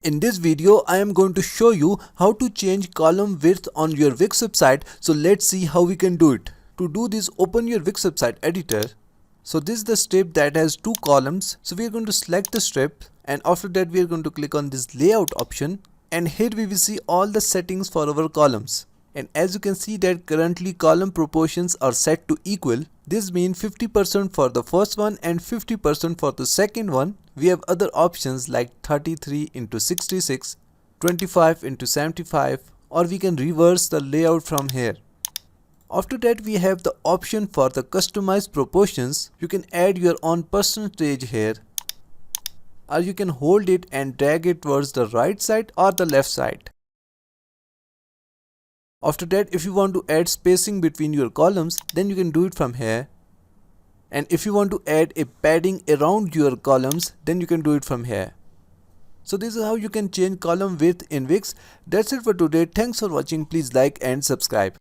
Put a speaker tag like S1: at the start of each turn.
S1: In this video, I am going to show you how to change column width on your Wix website. So let's see how we can do it. To do this, open your Wix website editor. So this is the strip that has two columns. So we are going to select the strip, and after that we are going to click on this layout option, and here we will see all the settings for our columns. And as you can see that currently column proportions are set to equal. This means 50% for the first one and 50% for the second one. We have other options like 33 into 66, 25 into 75, or we can reverse the layout from here. After that we have the option for the customized proportions. You can add your own percentage here, or you can hold it and drag it towards the right side or the left side. After that, if you want to add spacing between your columns, then you can do it from here. And if you want to add a padding around your columns, then you can do it from here. So this is how you can change column width in Wix. That's it for today. Thanks for watching. Please like and subscribe.